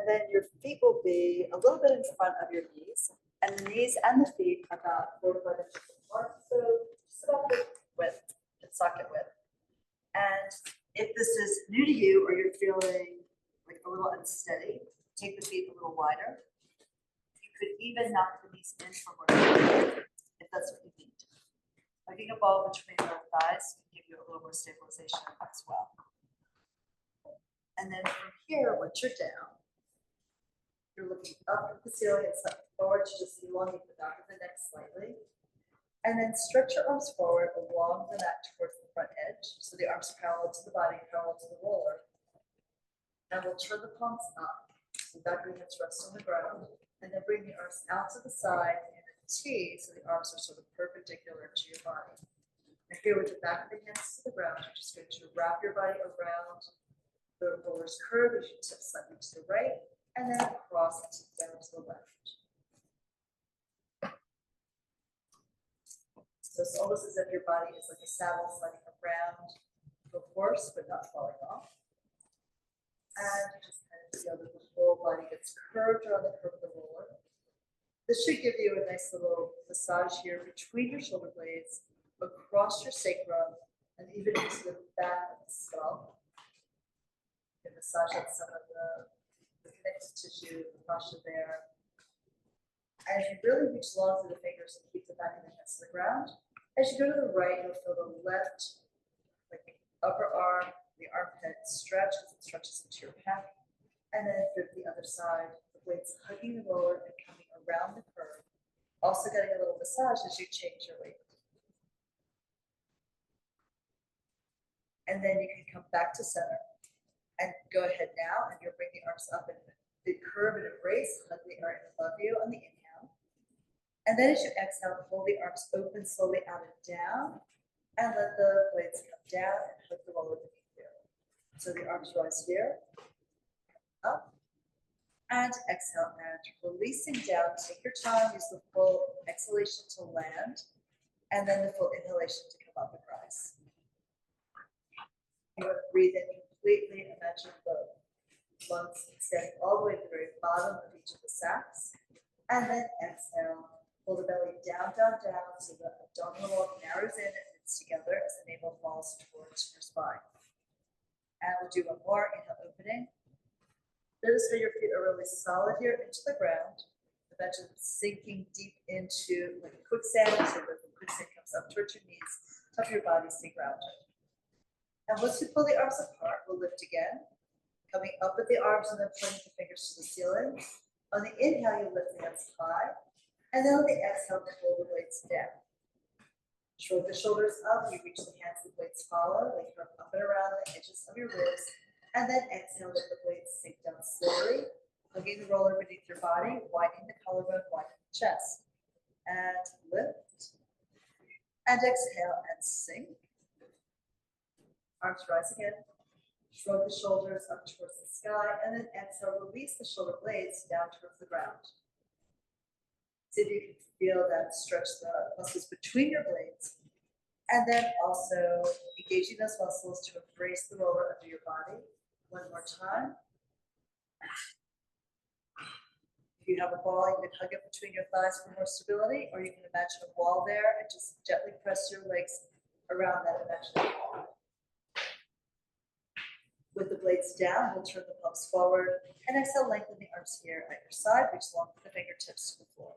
And then your feet will be a little bit in front of your knees, and the knees and the feet about 4 to 5 inches apart. So just about the width, the socket width. And if this is new to you or you're feeling like a little unsteady, take the feet a little wider. You could even knock the knees in from where if that's what you need. Hugging a ball between your thighs can give you a little more stabilization as well. And then from here, once you're down, you're looking up at the ceiling and slightly forward to just elongate the back of the neck slightly. And then stretch your arms forward along the mat towards the front edge. So the arms parallel to the body, parallel to the roller. And we'll turn the palms up. So back of the hands rest on the ground. And then bring the arms out to the side in a T, so the arms are sort of perpendicular to your body. And here with the back of the hands to the ground, you're just going to wrap your body around the roller's curve as you tip slightly to the right, and then across and tip down to the left. So it's almost as if your body is like a saddle sliding around the horse, but not falling off. And just kind of feel that the whole body gets curved around the curve of the roller. This should give you a nice little massage here between your shoulder blades, across your sacrum, and even into the back of the skull. You can massage out some of the connective tissue, the fascia there. As you really reach long through the fingers and keep the back of the hands to the ground, as you go to the right, you'll feel the left, like the upper arm, the armpit stretch as it stretches into your pec. And then through the other side, the weights hugging the roller and coming around the curve. Also getting a little massage as you change your weight. And then you can come back to center. And go ahead now, and you'll bring the arms up in the curve and embrace, hug the area above you on the inhale. And then as you exhale, pull the arms open slowly out and down, and let the blades come down and hug the roller beneath you. So the arms rise here, up, and exhale, and releasing down. Take your time, use the full exhalation to land, and then the full inhalation to come up and rise. You want to breathe in completely. Imagine the lungs extending all the way to the very bottom of each of the sacks. And then exhale. Pull the belly down, down, down, so the abdominal wall narrows in and knits together as the navel falls towards your spine. And we'll do one more. Inhale, opening. Notice how your feet are really solid here into the ground. Imagine sinking deep into like quicksand, so that the quicksand comes up towards your knees, top of your body, stay grounded. And once you pull the arms apart, we'll lift again, coming up with the arms and then pointing the fingers to the ceiling. On the inhale, you lift the hands high, and then on the exhale, pull the blades down. Shrug the shoulders up, you reach the hands, the blades follow, they come up and around the edges of your ribs, and then exhale, let the blades sink down slowly, hugging the roller beneath your body, widening the collarbone, widening the chest. And lift, and exhale, and sink. Arms rise again. Shrug the shoulders up towards the sky, and then exhale, release the shoulder blades down towards the ground. See if you can feel that stretch the muscles between your blades. And then also engaging those muscles to embrace the roller under your body. One more time. If you have a ball, you can hug it between your thighs for more stability, or you can imagine a wall there and just gently press your legs around that imaginary wall. With the blades down, we'll turn the palms forward and exhale, lengthen the arms here at your side, reach long with the fingertips to the floor.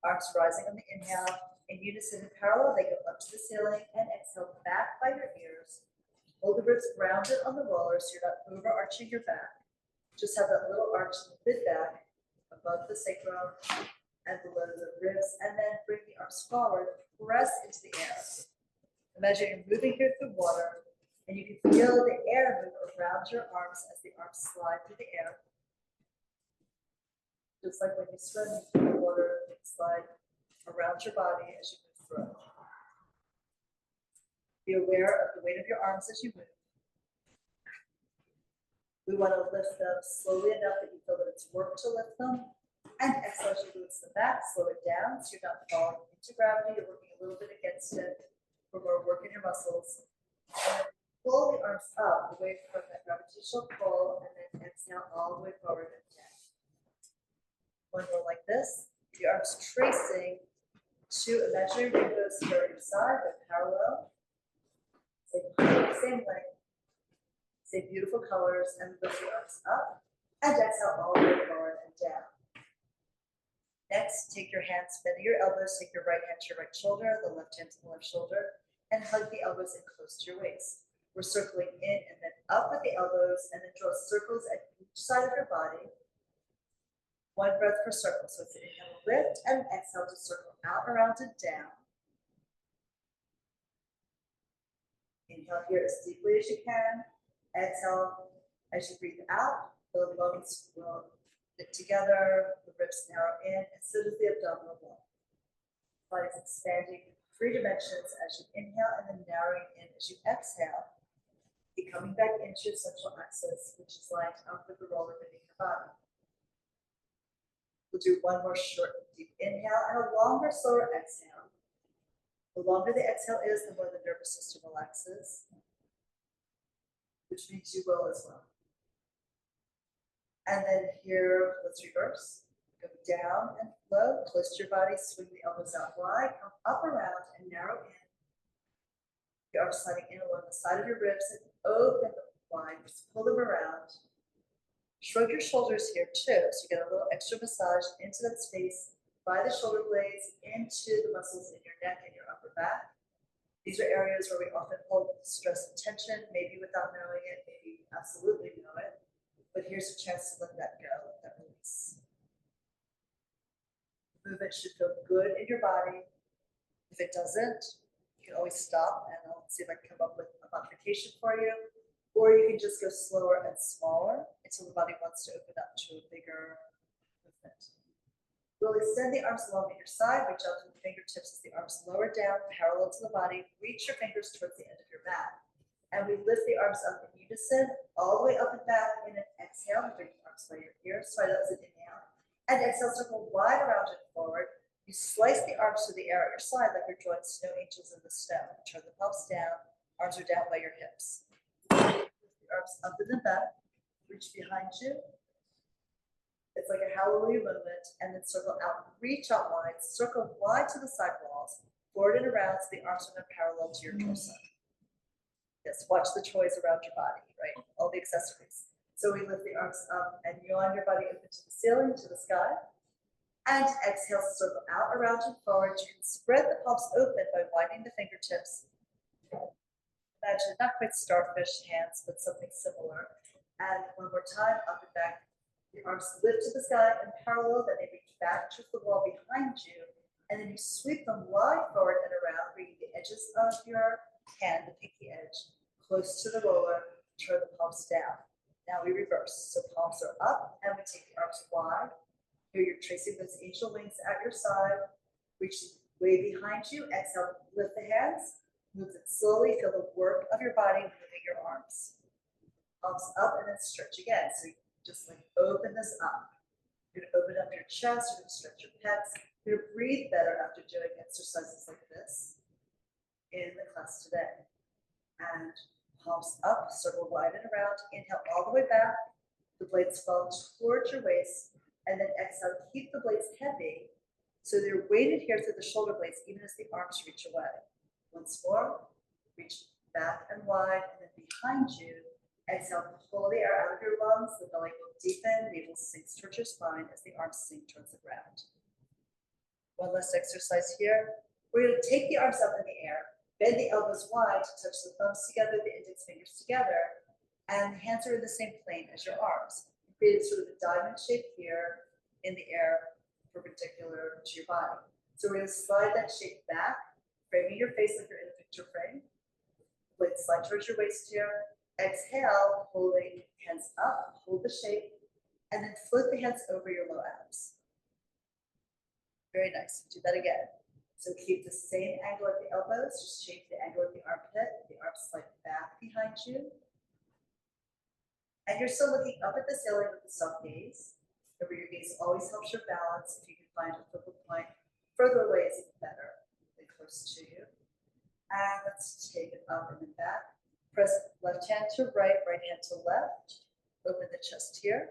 Arms rising on the inhale, in unison and parallel, they go up to the ceiling, and exhale back by your ears. Hold the ribs grounded on the roller so you're not overarching your back. Just have that little arch in the mid-back, above the sacrum, and below the ribs, and then bring the arms forward, press into the air. Imagine you're moving here through water, and you can feel the air move around your arms as the arms slide through the air. Just like when you swim through the water, it slide around your body as you move through. Be aware of the weight of your arms as you move. We want to lift them slowly enough that you feel that it's work to lift them. And exhale as you release them back, slow it down so you're not falling into gravity. You're working a little bit against it for more work in your muscles. And pull the arms up away from that gravitational pull, and then exhale all the way forward and down. One more like this. The arms tracing to imaginary rainbows here on your side, but parallel. Same length. Same beautiful colors, and lift your arms up. And exhale all the way forward and down. Next, take your hands, bend your elbows, take your right hand to your right shoulder, the left hand to the left shoulder, and hug the elbows in close to your waist. We're circling in and then up with the elbows, and then draw circles at each side of your body. One breath per circle. So it's inhale, lift, and exhale to circle out, around, and down. Inhale here as deeply as you can. Exhale as you breathe out. The lungs will knit together, the ribs narrow in, and so does the abdominal wall. Body's expanding in 3 dimensions as you inhale and then narrowing in as you exhale. Be coming back into your central axis, which is lined up with the roller beneath the body. We'll do one more short, deep inhale and a longer, slower exhale. The longer the exhale is, the more the nervous system relaxes, which means you will as well. And then here, let's reverse. Go down and low, close to your body, swing the elbows out wide, come up around and narrow in. The arms sliding in along the side of your ribs and open them wide, just pull them around. Shrug your shoulders here too, so you get a little extra massage into that space by the shoulder blades, into the muscles in your neck and your upper back. These are areas where we often hold stress and tension, maybe without knowing it, maybe absolutely know it. But here's a chance to let that go, let that release. Movement should feel good in your body. If it doesn't, you can always stop and I'll see if I can come up with a modification for you. Or you can just go slower and smaller until the body wants to open up to a bigger movement. We'll extend the arms along at your side, reach out to the fingertips as the arms lower down, parallel to the body. Reach your fingers towards the end of your mat. And we lift the arms up in unison, all the way up and back in an exhale. Bring the arms by your ears. Sorry, that was an inhale. And exhale, circle wide around and forward. You slice the arms to the air at your side like you're drawing snow angels in the snow. Turn the palms down, arms are down by your hips. Lift the arms up and then back, reach behind you. It's like a hallelujah movement, and then circle out, reach out wide, circle wide to the side walls, forward and around so the arms are parallel to your torso. Yes, watch the toys around your body, right? All the accessories. So we lift the arms up and yawn your body open to the ceiling, to the sky. And exhale, circle out, around and forward. You can spread the palms open by widening the fingertips. Imagine not quite starfish hands, but something similar. And one more time, up and back. The arms lift to the sky and parallel, then they reach back to the wall behind you. And then you sweep them wide forward and around, bringing the edges of your hand, the pinky edge, close to the roller, turn the palms down. Now we reverse. So palms are up and we take the arms wide. Here you're tracing those angel wings at your side. Reach way behind you. Exhale, lift the hands. Move it slowly. Feel the work of your body moving your arms. Palms up and then stretch again. So you just like open this up. You're gonna open up your chest. You're gonna stretch your pecs. You're gonna breathe better after doing exercises like this in the class today. And palms up, circle wide and around. Inhale all the way back. The blades fall towards your waist. And then exhale, keep the blades heavy. So they're weighted here through the shoulder blades, even as the arms reach away. Once more, reach back and wide, and then behind you. Exhale, pull the air out of your lungs. The belly will deepen, navel sinks towards your spine as the arms sink towards the ground. One last exercise here. We're going to take the arms up in the air. Bend the elbows wide to touch the thumbs together, the index fingers together, and the hands are in the same plane as your arms. Create sort of a diamond shape here in the air, perpendicular to your body. So we're going to slide that shape back, framing your face like you're in a picture frame. Blades slide towards your waist here. Exhale, holding hands up, hold the shape, and then float the hands over your low abs. Very nice. Do that again. So keep the same angle at the elbows, just change the angle at the armpit. The arms slide back behind you. And you're still looking up at the ceiling with the soft gaze. Remember, your gaze always helps your balance. If you can find a focal point further away, is even better than close to you. And let's take it up and then back. Press left hand to right, right hand to left. Open the chest here.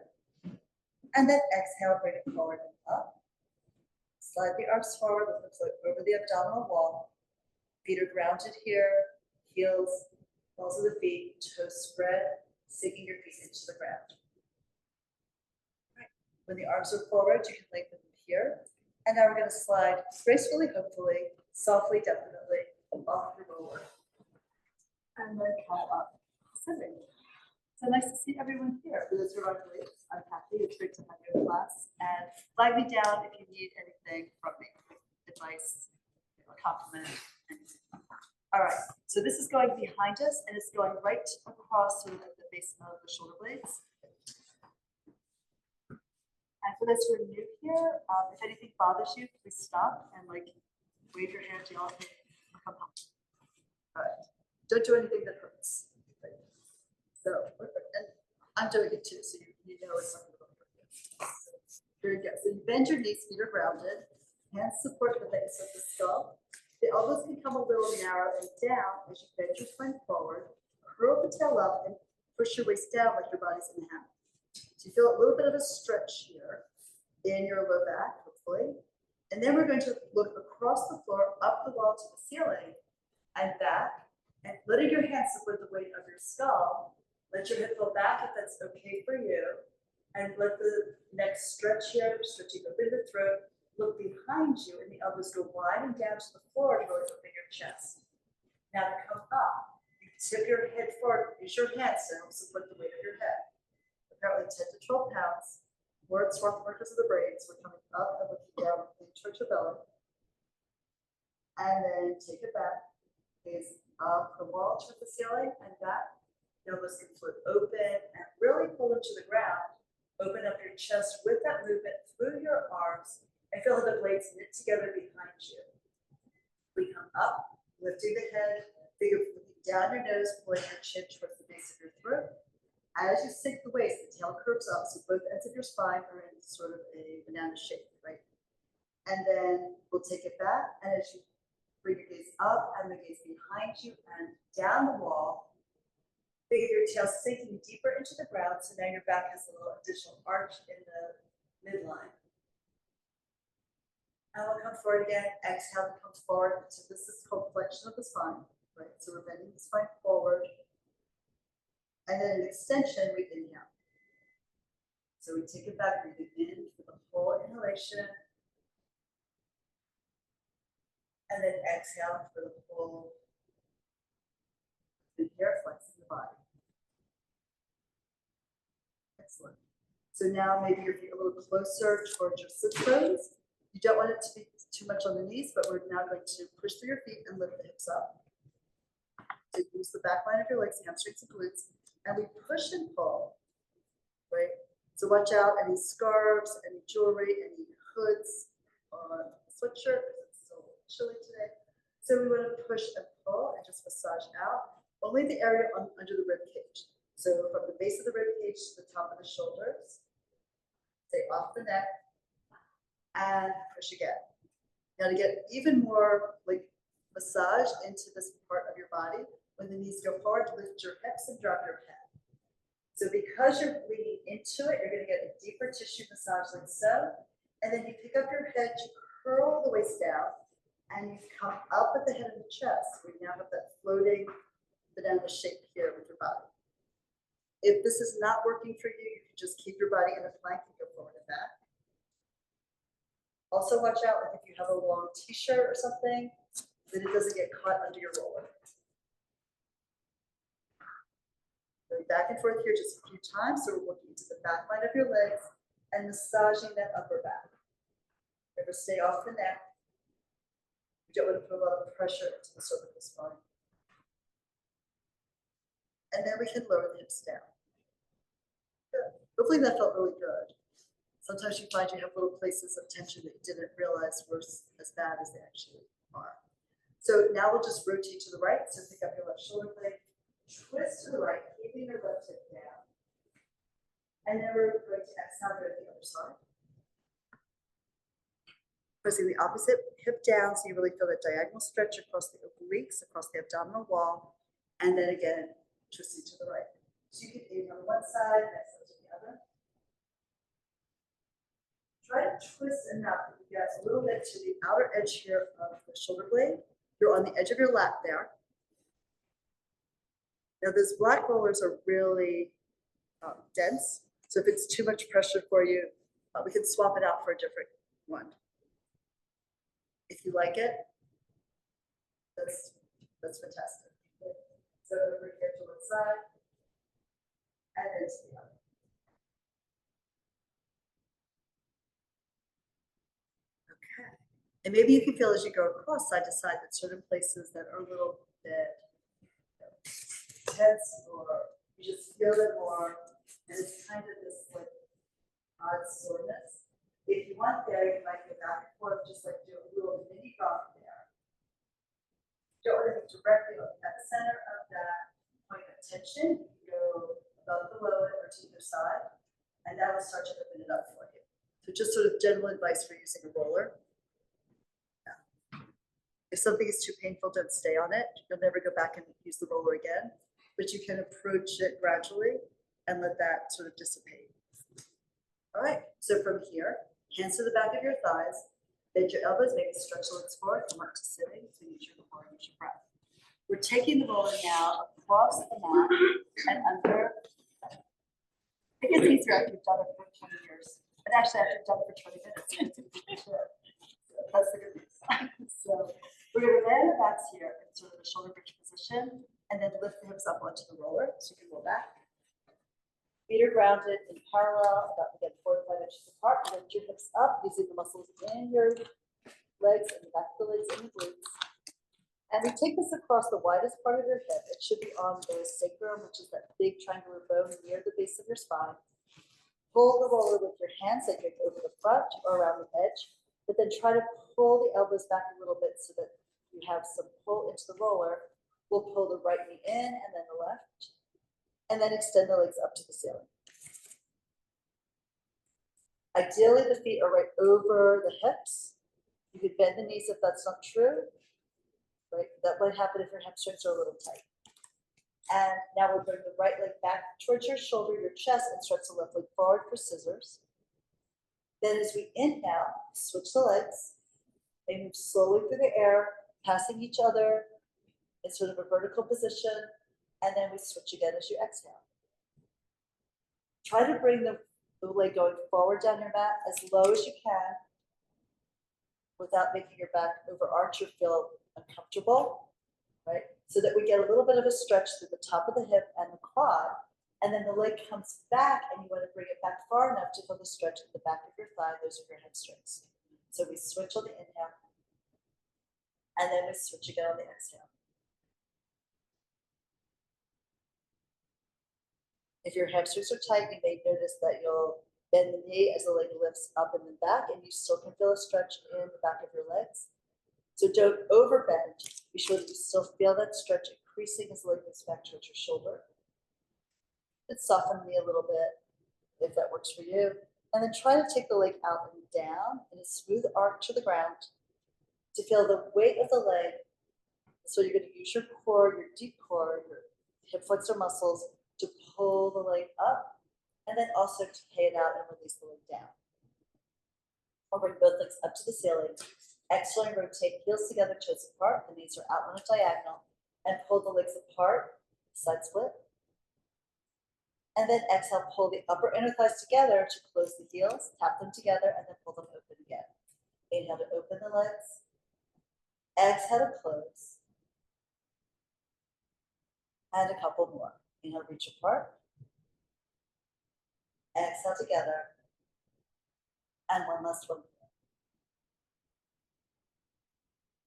And then exhale, bring it forward and up. Slide the arms forward, let them float over the abdominal wall. Feet are grounded here, heels, balls of the feet, toes spread, sinking your feet into the ground. Right. When the arms are forward, you can lengthen them here. And now we're going to slide gracefully, hopefully, softly, definitely, off the roller. And then come up, sitting. So nice to see everyone here. For those who are late, I'm Cathy. It's great to have you in class. And flag me down if you need anything from me, advice, a compliment, anything. All right, so this is going behind us and it's going right across sort of at the base of the shoulder blades. And for those who are new here, if anything bothers you, please stop and like wave your hand to y'all and come home. All right, don't do anything that hurts. So, and I'm doing it too, so you know it's something about it. Very good. So you bend your knees, feet are grounded, hands support the base of the skull. The elbows can come a little narrow and down as you bend your spine forward, curl the tail up, and push your waist down like your body's in a hammock. So you feel a little bit of a stretch here in your low back, hopefully. And then we're going to look across the floor, up the wall to the ceiling, and back, and letting your hands support the weight of your skull. Let your hip go back if that's okay for you. And let the neck stretch here, stretching open the throat. Look behind you and the elbows go wide and down to the floor to really open your chest. Now to come up, you tip your head forward, use your hands to help support the weight of your head. Apparently 10 to 12 pounds. Words swap because of the braids. We're coming up and looking down towards your belly. And then take it back. Gaze up the wall towards the ceiling and back. Elbows can float open and really pull them to the ground. Open up your chest with that movement through your arms and feel how the blades knit together behind you. We come up, lifting the head, think of looking down your nose, pulling your chin towards the base of your throat. As you sink the waist, the tail curves up, so both ends of your spine are in sort of a banana shape, right? And then we'll take it back, and as you bring your gaze up and the gaze behind you and down the wall, think of your tail sinking deeper into the ground, so now your back has a little additional arch in the midline. And we'll come forward again, exhale to come forward. So this is called flexion of the spine, right? So we're bending the spine forward. And then an extension, we inhale. So we take it back, breathing in for the full inhalation. And then exhale for the full here, flexing the body. Excellent. So now maybe your feet a little closer towards your sit bones. You don't want it to be too much on the knees, but we're now going to push through your feet and lift the hips up. So use the back line of your legs, hamstrings and glutes, and we push and pull, right? So watch out, any scarves, any jewelry, any hoods on a sweatshirt, because it's so chilly today. So we want to push and pull and just massage out, only the area under the rib cage. So from the base of the rib cage to the top of the shoulders, stay off the neck, and push again. Now to get even more like massage into this part of your body, when the knees go forward, lift your hips and drop your head. So because you're leaning into it, you're going to get a deeper tissue massage like so. And then you pick up your head, you curl the waist down, and you come up at the head and the chest. We now have that floating banana shape here with your body. If this is not working for you, you can just keep your body in a plank and go forward and back. Also watch out if you have a long t-shirt or something, that it doesn't get caught under your roller. Going back and forth here just a few times, so we're working into the back line of your legs and massaging that upper back. Remember, stay off the neck. You don't want to put a lot of pressure into the cervical spine. And then we can lower the hips down. Good. Hopefully that felt really good. Sometimes you find you have little places of tension that you didn't realize were as bad as they actually are. So now we'll just rotate to the right. So pick up your left shoulder blade, twist to the right, keeping your left hip down. And then we're going to exhale, go to the other side. Pressing the opposite hip down so you really feel that diagonal stretch across the obliques, across the abdominal wall. And then again, twisting to the right. So you can inhale on one side, exhale to the other. Try to twist enough that you get a little bit to the outer edge here of the shoulder blade. You're on the edge of your lat there. Now those black rollers are really dense. So if it's too much pressure for you, we can swap it out for a different one. If you like it, that's fantastic. So over here to one side, and then to the other. Okay. And maybe you can feel as you go across side to side that certain places that are a little bit tense, or you just feel it more, and it's kind of this like odd soreness. If you want there, you might go back and forth, just like do a little mini rock there. Don't want to be directly at the center of that point of tension. You go above, below it, or to either side, and that will start to open it up for you. So just sort of general advice for using a roller. Yeah. If something is too painful, don't stay on it. You'll never go back and use the roller again, but you can approach it gradually and let that sort of dissipate. All right, so from here, hands to the back of your thighs, bend your elbows, maybe stretch the legs forward, come up to sitting, so use your core, use your breath. We're taking the roller now across the mat and under. It gets easier after you've done it for 20 years. But actually, after you've done it for 20 minutes, that's the good news. So we're going to land the backs here in sort of a shoulder bridge position, and then lift the hips up onto the roller, so you can roll back. Feet are grounded in parallel, about again 4 to 5 inches apart. Lift your hips up using the muscles in your legs and the back of the legs and the glutes. And we take this across the widest part of your hip. It should be on the sacrum, which is that big triangular bone near the base of your spine. Pull the roller with your hands, like over the front or around the edge, but then try to pull the elbows back a little bit so that you have some pull into the roller. We'll pull the right knee in and then the left. And then extend the legs up to the ceiling. Ideally, the feet are right over the hips. You could bend the knees if that's not true. Right? That might happen if your hamstrings are a little tight. And now we'll bring the right leg back towards your shoulder, your chest, and stretch the left leg forward for scissors. Then as we inhale, switch the legs. They move slowly through the air, passing each other in sort of a vertical position. And then we switch again as you exhale. Try to bring the leg going forward down your mat as low as you can without making your back overarch or feel uncomfortable, right? So that we get a little bit of a stretch through the top of the hip and the quad, and then the leg comes back and you want to bring it back far enough to feel the stretch at the back of your thigh, those are your hamstrings. So we switch on the inhale, and then we switch again on the exhale. If your hamstrings are tight, you may notice that you'll bend the knee as the leg lifts up and then back, and you still can feel a stretch in the back of your legs. So don't overbend. Be sure that you still feel that stretch increasing as the leg moves back towards your shoulder. And soften the knee a little bit if that works for you. And then try to take the leg out and down in a smooth arc to the ground to feel the weight of the leg. So you're going to use your core, your deep core, your hip flexor muscles to pull the leg up, and then also to pay it out and release the leg down. Or bring both legs up to the ceiling. Exhale and rotate heels together, toes apart. The knees are out on a diagonal, and pull the legs apart, side split. And then exhale, pull the upper inner thighs together to close the heels, tap them together, and then pull them open again. Inhale to open the legs. Exhale to close. And a couple more. Inhale, reach apart. Exhale together. And one last one.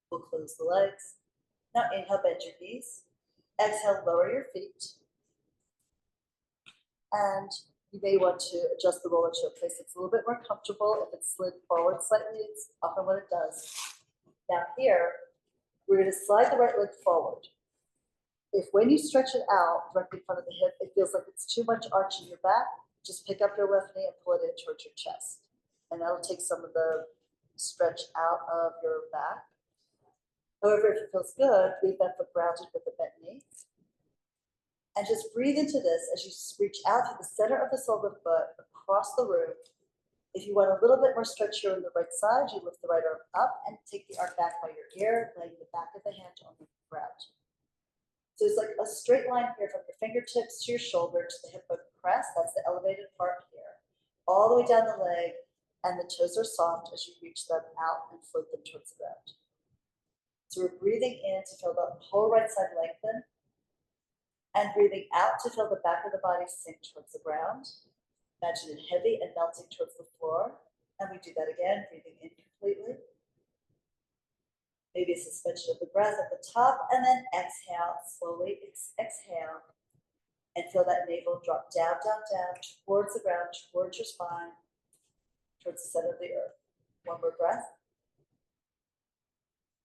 We'll close the legs. Now inhale, bend your knees. Exhale, lower your feet. And you may want to adjust the roller to a place that's a little bit more comfortable. If it's slid forward slightly, it's often what it does. Now here, we're going to slide the right leg forward. If when you stretch it out directly in front of the hip, it feels like it's too much arch in your back, just pick up your left knee and pull it in towards your chest. And that'll take some of the stretch out of your back. However, if it feels good, leave that foot grounded with the bent knee. And just breathe into this as you reach out to the center of the sole of the foot across the room. If you want a little bit more stretch here on the right side, you lift the right arm up and take the arm back by your ear, laying the back of the hand on the ground. So it's like a straight line here from your fingertips to your shoulder to the hip bone press. That's the elevated part here. All the way down the leg, and the toes are soft as you reach them out and float them towards the ground. So we're breathing in to feel the whole right side lengthen, and breathing out to feel the back of the body sink towards the ground. Imagine it heavy and melting towards the floor. And we do that again, breathing in completely. Maybe a suspension of the breath at the top, and then exhale, slowly exhale. And feel that navel drop down, down, down, towards the ground, towards your spine, towards the center of the earth. One more breath.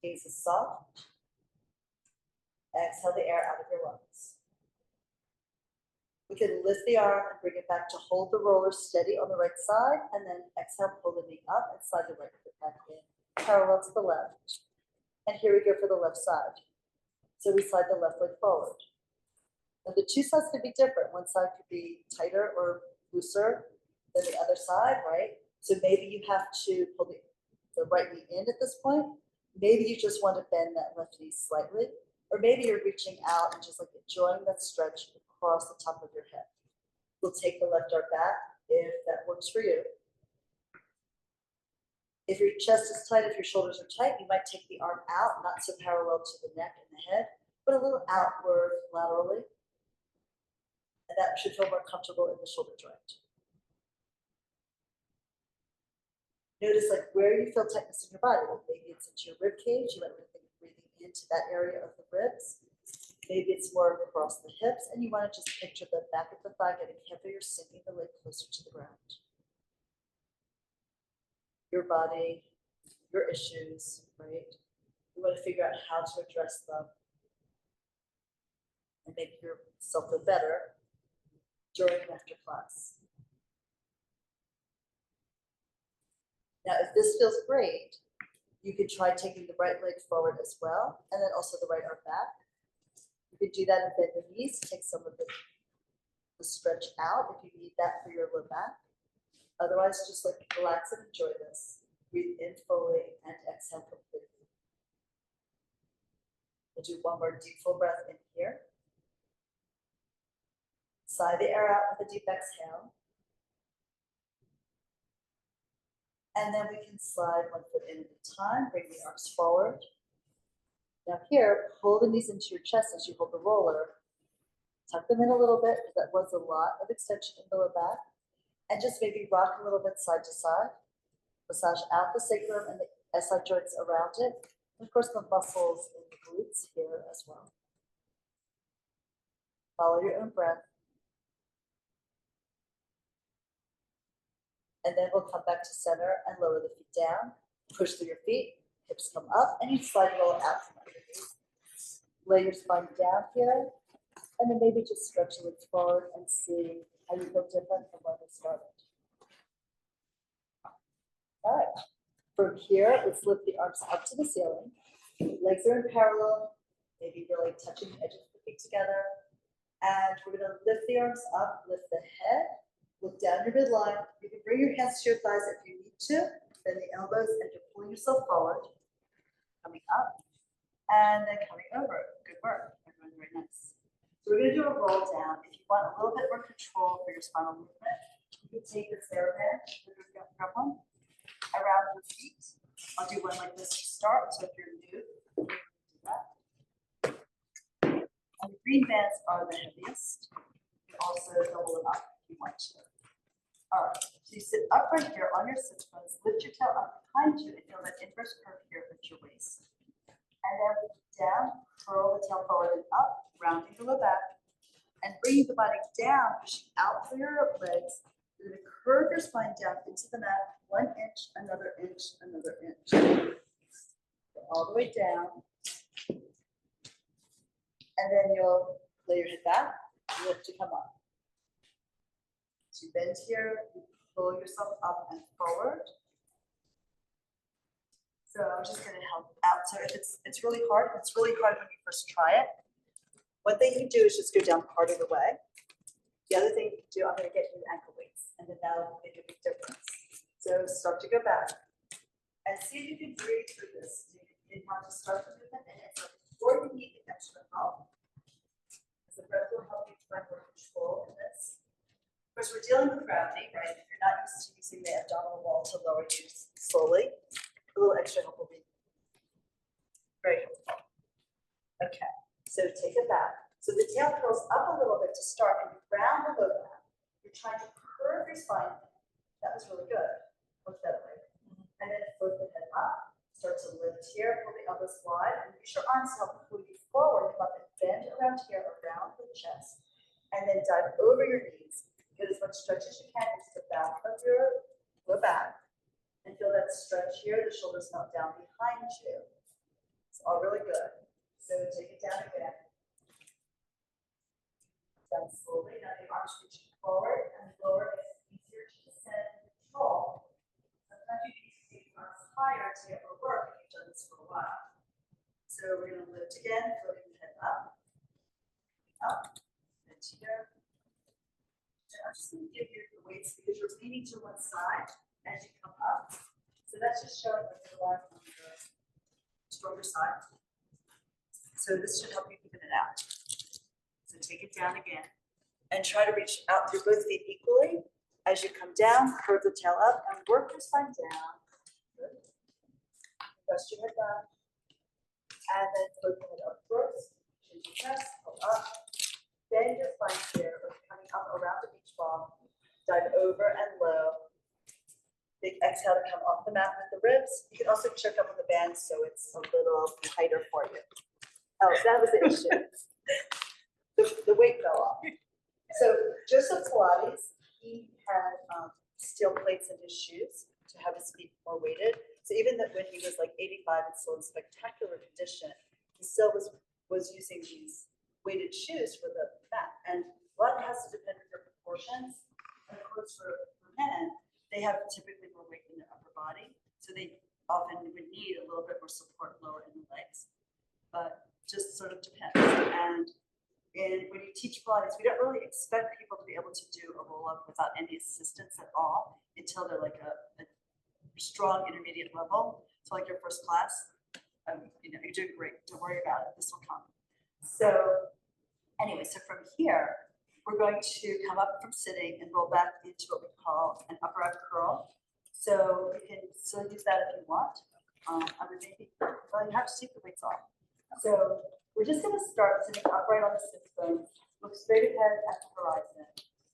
Gaze is soft. Exhale the air out of your lungs. We can lift the arm and bring it back to hold the roller steady on the right side, and then exhale, pull the knee up and slide the right foot back in, parallel to the left. And here we go for the left side. So we slide the left leg forward. Now the two sides could be different. One side could be tighter or looser than the other side, right? So maybe you have to pull the right knee in at this point. Maybe you just want to bend that left knee slightly, or maybe you're reaching out and just like enjoying that stretch across the top of your head. We'll take the left arm back if that works for you. If your chest is tight, if your shoulders are tight, you might take the arm out, not so parallel to the neck and the head, but a little outward laterally. And that should feel more comfortable in the shoulder joint. Notice like where you feel tightness in your body. Maybe it's into your rib cage. You might be breathing into that area of the ribs. Maybe it's more across the hips, and you want to just picture the back of the thigh getting heavier, sinking the leg closer to the ground. Your body, your issues, right? You want to figure out how to address them and make yourself feel better during and after class. Now, if this feels great, you could try taking the right leg forward as well, and then also the right arm back. You could do that and bend the knees, take some of the stretch out if you need that for your low back. Otherwise, just like relax and enjoy this. Breathe in fully and exhale completely. We'll do one more deep full breath in here. Sigh the air out with a deep exhale. And then we can slide one foot in at a time, bring the arms forward. Now here, pull the knees into your chest as you hold the roller. Tuck them in a little bit, because that was a lot of extension in the lower back. And just maybe rock a little bit side to side. Massage out the sacrum and the SI joints around it. And of course the muscles in the glutes here as well. Follow your own breath. And then we'll come back to center and lower the feet down. Push through your feet, hips come up, and you slide roll out from underneath. Lay your spine down here, and then maybe just stretch the legs forward and see how you feel different from when we started. All right, from here, let's lift the arms up to the ceiling. Legs are in parallel, maybe really touching the edges of the feet together. And we're gonna lift the arms up, lift the head, look down your midline. You can bring your hands to your thighs if you need to. Bend the elbows and you're pulling yourself forward. Coming up and then coming over. Good work. Everyone very nice. So we're going to do a roll down. If you want a little bit more control for your spinal movement, you can take the TheraBand, grab one, around the feet. I'll do one like this to start. So if you're new, you can do that. And the green bands are the heaviest. You can also double them up if you want to. All right, so you sit upright here on your sit bones, lift your tail up behind you, and feel that inverse curve here at your waist. And then down, curl the tail forward and up, rounding the low back, and bringing the body down, pushing out through your legs. You're going to curve your spine down into the mat, 1 inch, another inch, another inch. Go all the way down. And then you'll lay your head back, lift to come up. So you bend here, you pull yourself up and forward. So I'm just going to help out. So if it's really hard when you first try it, One thing you can do is just go down part of the way. The other thing you can do, I'm going to get you ankle weights, and then that'll make a big difference. So start to go back and see if you can breathe through this. So you can inhale to start the movement, and it's before you need the extra help. The breath will help you find more control in this. Of course, we're dealing with gravity, right? If you're not used to using the abdominal wall to lower you slowly, a little extra help will be very helpful. Okay, so take it back. So the tail curls up a little bit to start, and you round the low back. You're trying to curve your spine. That was really good. Look that way. And then float the head up. Start to lift here, pull the elbows wide, and use your arms to help pull you forward. Come up and bend around here, around the chest, and then dive over your knees. Get as much stretch as you can into the back of your low back, and feel that stretch here. The shoulders melt down behind you. It's all really good. So take it down again. Down slowly. Now the arms reaching forward, and the lower is easier to descend and control. Sometimes you need to take the arms higher to get more work if you've done this for a while. So we're going to lift again, floating the head up, and here. And I'm just going to give you the weights because you're leaning to one side as you come up. So that's just showing that you're lying on your stronger side. So this should help you even it out. So take it down again and try to reach out through both feet equally. As you come down, curve the tail up and work your spine down. Good. Rest your head down. And then float the head up first. Change your chest, go up. Bend your spine here, coming up around the beach ball. Dive over and low. Big exhale to come off the mat with the ribs. You can also check up on the band so it's a little tighter for you. Oh, that was the issue. The weight fell off. So Joseph Pilates, he had steel plates in his shoes to have his feet more weighted. So even that when he was like 85 and still in spectacular condition, he still was using these weighted shoes for the mat. And a lot has to depend on your proportions. And of course, for men, they have typically more weight in their upper body. So they often would need a little bit more support lower in the legs. But just sort of depends. And when you teach Pilates, we don't really expect people to be able to do a roll-up without any assistance at all until they're like a strong intermediate level. So like your first class, you're doing great. Don't worry about it. This will come. So anyway, so from here, we're going to come up from sitting and roll back into what we call an upper ab curl. So you can still use that if you want. Well, you have to take the weights off. So we're just going to start sitting upright on the sits bones, look straight ahead at the horizon,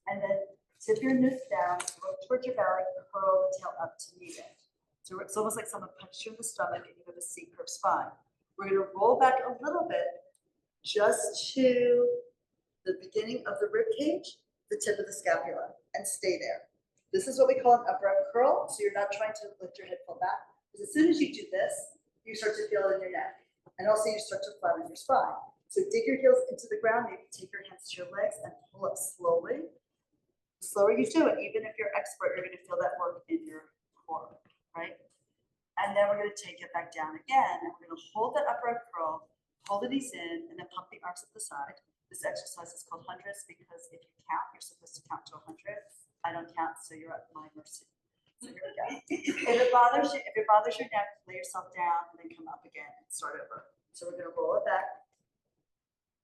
and then tip your nose down, look towards your belly, curl the tail up to meet it. So it's almost like someone punched you in the stomach and you have a C-curve spine. We're going to roll back a little bit just to the beginning of the rib cage, the tip of the scapula, and stay there. This is what we call an upper ab curl. So you're not trying to lift your head full back. Because as soon as you do this, you start to feel it in your neck. And also you start to flatten your spine. So dig your heels into the ground, maybe take your hands to your legs and pull up slowly. The slower you do it, even if you're expert, you're going to feel that work in your core, right? And then we're going to take it back down again. And we're going to hold that upper ab curl, pull the knees in, and then pump the arms at the side. This exercise is called hundreds because if you count, you're supposed to count to 100. I don't count, so you're at my mercy. So here we go. If it bothers your neck, lay yourself down and then come up again and start over. So we're going to roll it back.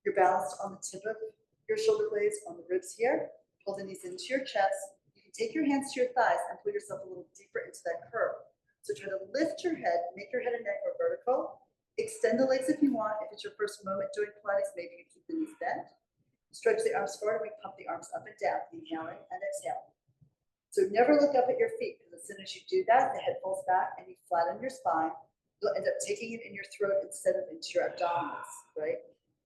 You're balanced on the tip of your shoulder blades, on the ribs here. Pull the knees into your chest. You can take your hands to your thighs and pull yourself a little deeper into that curve. So try to lift your head, make your head and neck more vertical. Extend the legs if you want. If it's your first moment doing Pilates, maybe you keep the knees bent. Stretch the arms forward. We pump the arms up and down, inhaling and exhaling. So never look up at your feet, because as soon as you do that, the head falls back and you flatten your spine. You'll end up taking it in your throat instead of into your abdominals, right?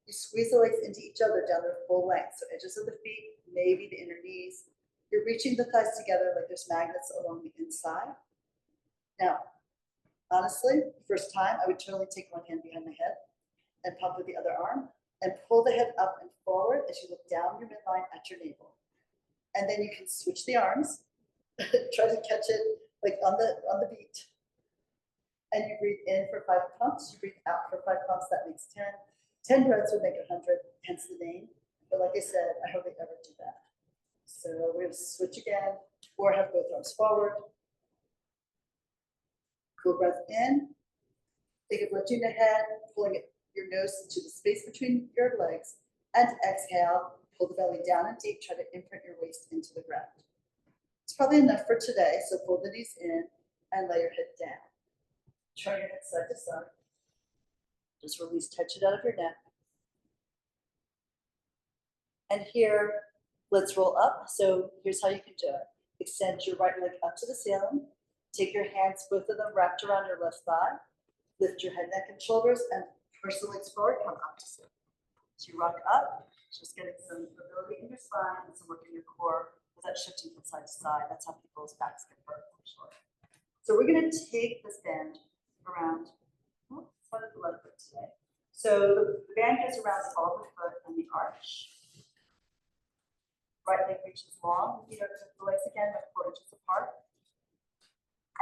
You squeeze the legs into each other down their full length. So edges of the feet, maybe the inner knees. You're reaching the thighs together like there's magnets along the inside. Now, honestly, first time, I would totally take one hand behind my head and pump with the other arm and pull the head up and forward as you look down your midline at your navel. And then you can switch the arms. Try to catch it like on the beat. And you breathe in for 5 pumps, you breathe out for 5 pumps, that makes 10. 10 breaths would make 100, hence the name. But like I said, I hardly ever do that. So we're going to switch again, or have both arms forward. Cool breath in. Think of lifting the head, pulling your nose into the space between your legs, and exhale, pull the belly down and deep, try to imprint your waist into the ground. It's probably enough for today, so pull the knees in and lay your head down. Turn your head side to side. Just release, touch it out of your neck. And here, let's roll up. So here's how you can do it. Extend your right leg up to the ceiling. Take your hands, both of them wrapped around your left thigh. Lift your head, neck, and shoulders, and push the legs forward, come up to ceiling. So you rock up, just getting some mobility in your spine and some work in your core without shifting from side to side. That's how people's backs get hurt, for sure. So we're gonna take this band around, front of the left foot today. So the band goes around the ball of the foot and the arch. Right leg reaches long, the legs again about 4 inches apart.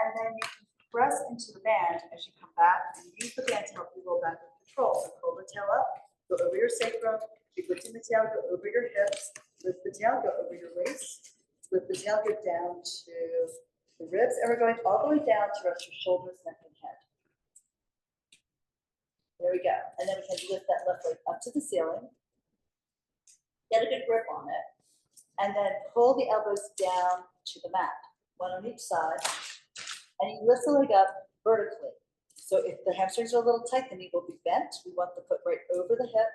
And then you can press into the band as you come back and use the band to help you roll back with control. So pull the tail up, go over your sacrum, keep lifting the tail, go over your hips, lift the tail, go over your waist, lift the tail, go down to the ribs, and we're going all the way down to rest your shoulders, neck, and head. There we go. And then we can lift that left leg up to the ceiling, get a good grip on it, and then pull the elbows down to the mat, one on each side, and you lift the leg up vertically. So if the hamstrings are a little tight, the knee will be bent. We want the foot right over the hip.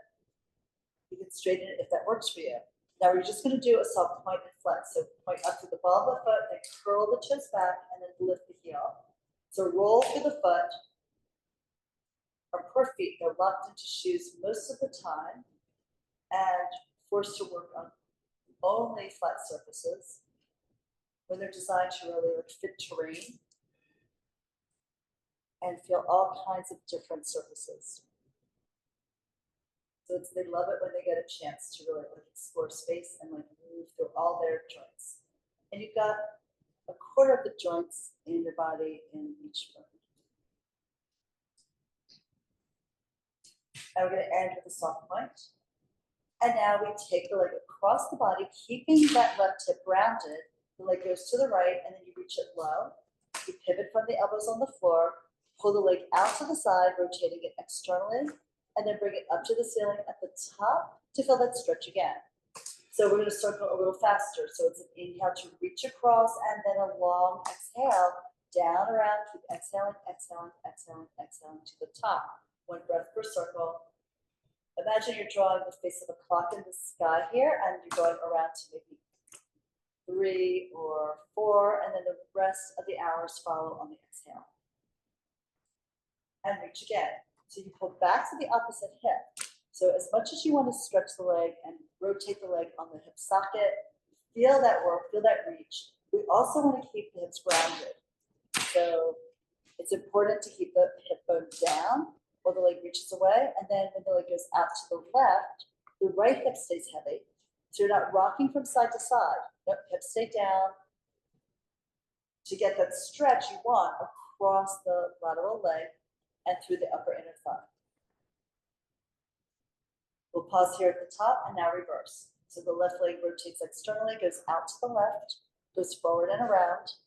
You can straighten it if that works for you. Now we're just going to do a soft point and flex. So point up to the ball of the foot, then curl the toes back, and then lift the heel. So roll through the foot. Our poor feet, they're locked into shoes most of the time and forced to work on only flat surfaces when they're designed to really fit terrain and feel all kinds of different surfaces. So they love it when they get a chance to really explore space and move through all their joints. And you've got a quarter of the joints in your body in each one. And we're going to end with a soft point. And now we take the leg across the body, keeping that left hip rounded. The leg goes to the right, and then you reach it low. You pivot from the elbows on the floor, pull the leg out to the side, rotating it externally, and then bring it up to the ceiling at the top to feel that stretch again. So we're going to circle a little faster. So it's an inhale to reach across, and then a long exhale, down, around, keep exhaling, exhaling, exhaling, exhaling to the top. 1 breath per circle. Imagine you're drawing the face of a clock in the sky here, and you're going around to maybe 3 or 4, and then the rest of the hours follow on the exhale. And reach again. So you pull back to the opposite hip. So as much as you want to stretch the leg and rotate the leg on the hip socket, feel that work, feel that reach. We also want to keep the hips grounded. So it's important to keep the hip bone down while the leg reaches away. And then when the leg goes out to the left, the right hip stays heavy. So you're not rocking from side to side. Nope, hips stay down. To get that stretch you want across the lateral leg and through the upper inner thigh. We'll pause here at the top and now reverse. So the left leg rotates externally, goes out to the left, goes forward and around,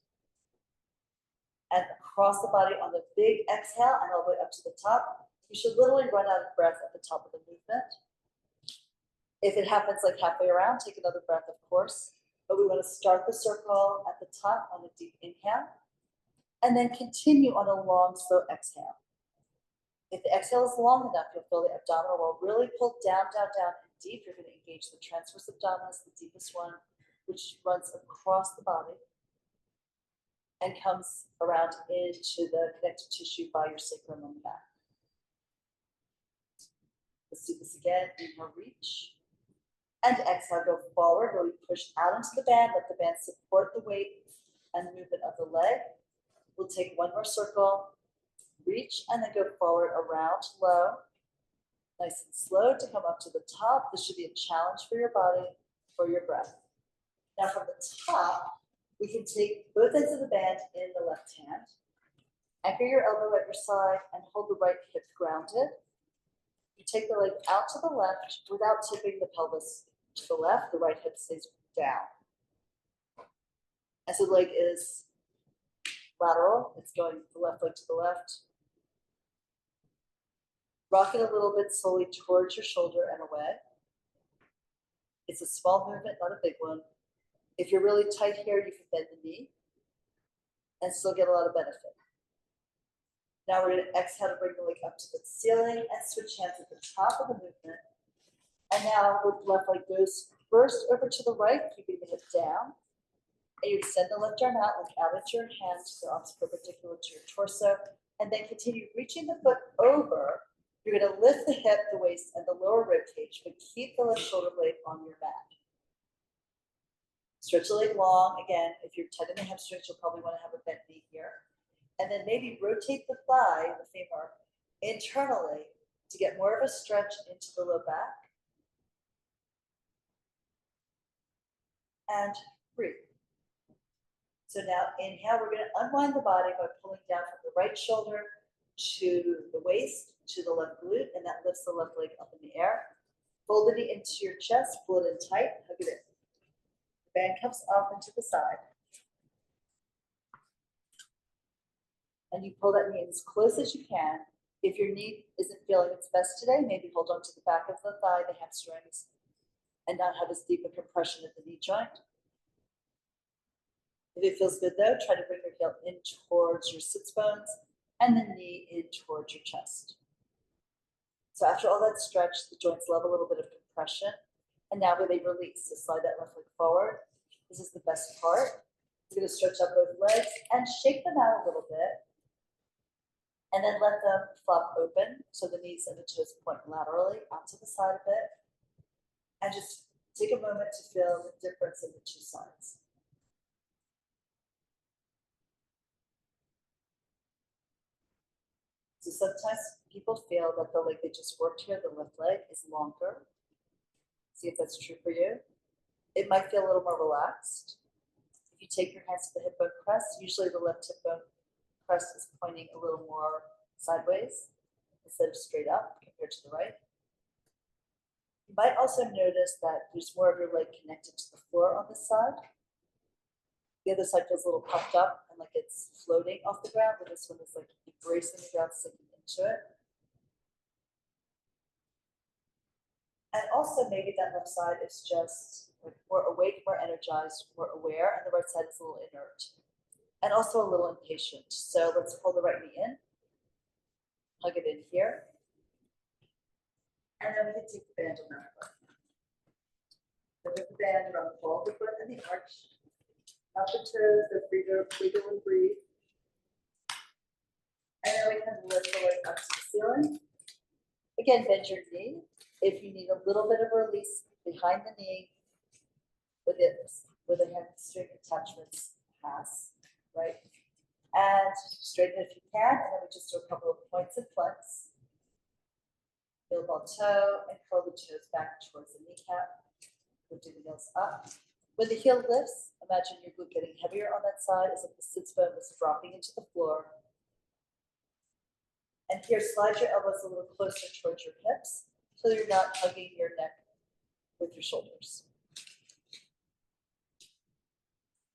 and across the body on the big exhale and all the way up to the top. You should literally run out of breath at the top of the movement. If it happens like halfway around, take another breath, of course. But we want to start the circle at the top on a deep inhale, and then continue on a long, slow exhale. If the exhale is long enough, you'll feel the abdominal wall really pull down, down, down, and deep. You're going to engage the transverse abdominis, the deepest one, which runs across the body and comes around into the connective tissue by your sacrum on the back. Let's do this again. Inhale, reach. And exhale, go forward, really push out into the band. Let the band support the weight and the movement of the leg. We'll take 1 more circle, reach, and then go forward around low. Nice and slow to come up to the top. This should be a challenge for your body, for your breath. Now from the top, we can take both ends of the band in the left hand. Anchor your elbow at your side and hold the right hip grounded. You take the leg out to the left without tipping the pelvis to the left. The right hip stays down. As the leg is lateral, it's going the left leg to the left. Rock it a little bit slowly towards your shoulder and away. It's a small movement, not a big one. If you're really tight here, you can bend the knee and still get a lot of benefit. Now we're going to exhale to bring the leg up to the ceiling and switch hands at the top of the movement. And now the left leg goes first over to the right, keeping the hip down. And you extend the left arm out, look out at your hands, the arms perpendicular to your torso, and then continue reaching the foot over. You're going to lift the hip, the waist, and the lower rib cage, but keep the left shoulder blade on your mat. Stretch the leg long. Again, if you're tight in the hamstrings, you'll probably want to have a bent knee here. And then maybe rotate the thigh, the femur, internally to get more of a stretch into the low back. And breathe. So now inhale, we're going to unwind the body by pulling down from the right shoulder to the waist, to the left glute, and that lifts the left leg up in the air. Fold the knee into your chest, pull it in tight, hug it in. The band comes off into the side. And you pull that knee as close as you can. If your knee isn't feeling its best today, maybe hold on to the back of the thigh, the hamstrings, and not have as deep a compression at the knee joint. If it feels good though, try to bring your heel in towards your sits bones and the knee in towards your chest. So after all that stretch, the joints love a little bit of compression. And now when they release, so slide that left leg forward. This is the best part. You're going to stretch up both legs and shake them out a little bit. And then let them flop open so the knees and the toes point laterally out to the side a bit. And just take a moment to feel the difference in the two sides. So sometimes people feel that the leg they just worked here, the left leg, is longer. See if that's true for you. It might feel a little more relaxed. If you take your hands to the hip bone press, usually the left hip bone press is pointing a little more sideways instead of straight up compared to the right. You might also notice that there's more of your leg connected to the floor on this side. The other side feels a little puffed up and like it's floating off the ground, but this one is like embracing the ground, sinking into it. And also maybe that left side is just more awake, more energized, more aware, and the right side is a little inert. And also a little impatient. So let's pull the right knee in. Hug it in here. And then we can take the band on that foot. Move the band around the ball of the foot and the arch. Out the toes, they're free to breathe. And then we can lift the leg up to the ceiling. Again, bend your knee. If you need a little bit of release behind the knee, with the hamstring attachments pass, right? And straighten if you can, and then we just do a couple of points and flex. Heel ball toe, and curl the toes back towards the kneecap. Lifting the heels up. When the heel lifts, imagine your glute getting heavier on that side as if the sits bone was dropping into the floor. And here, slide your elbows a little closer towards your hips so you're not hugging your neck with your shoulders.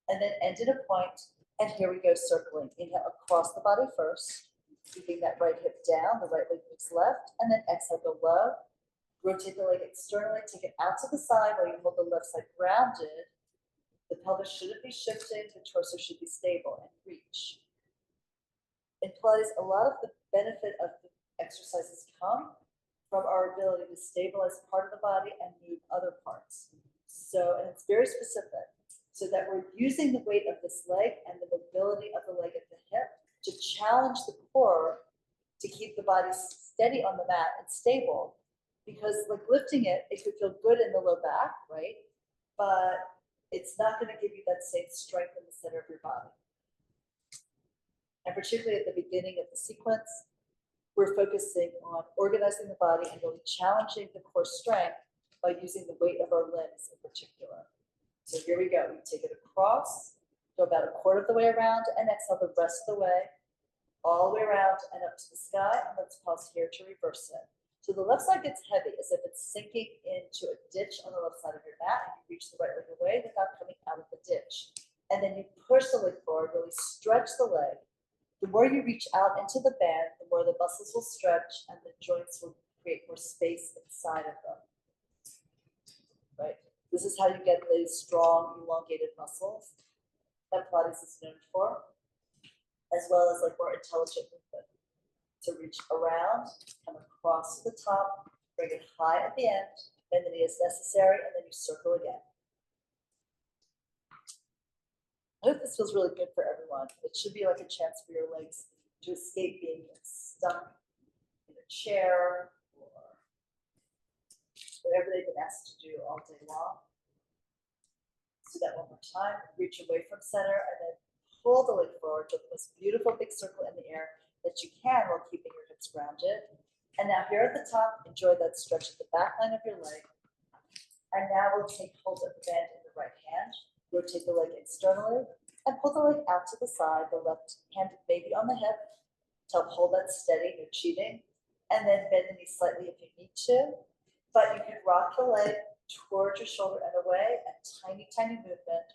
And then end in a point, and here we go circling. Inhale across the body first, keeping that right hip down, the right leg moves left, and then exhale, go low. Rotate the leg externally, take it out to the side while you hold the left side grounded. The pelvis shouldn't be shifting, the torso should be stable, and reach. In Pilates, a lot of the benefit of the exercises come from our ability to stabilize part of the body and move other parts. So, and it's very specific, so that we're using the weight of this leg and the mobility of the leg at the hip to challenge the core to keep the body steady on the mat and stable. Because like lifting it, it could feel good in the low back, right? But it's not going to give you that same strength in the center of your body. And particularly at the beginning of the sequence, we're focusing on organizing the body and really challenging the core strength by using the weight of our limbs in particular. So here we go. We take it across, go about a quarter of the way around, and exhale the rest of the way, all the way around and up to the sky. And let's pause here to reverse it. So the left side gets heavy, as if it's sinking into a ditch on the left side of your mat, and you reach the right leg away without coming out of the ditch. And then you push the leg forward, really stretch the leg. The more you reach out into the band, the more the muscles will stretch and the joints will create more space inside of them. Right? This is how you get these strong, elongated muscles that Pilates is known for, as well as like more intelligent movement. To reach around, come across to the top, bring it high at the end, bend the knee as necessary, and then you circle again. I hope this feels really good for everyone. It should be like a chance for your legs to escape being stuck in a chair or whatever they've been asked to do all day long. Let's do that one more time. Reach away from center and then pull the leg forward with the most beautiful big circle in the air that you can while keeping your hips grounded. And now here at the top, enjoy that stretch at the back line of your leg. And now we'll take hold of the band in the right hand, rotate the leg externally, and pull the leg out to the side, the left hand maybe on the hip, to help hold that steady, no cheating, and then bend the knee slightly if you need to. But you can rock the leg towards your shoulder and away, a tiny, tiny movement,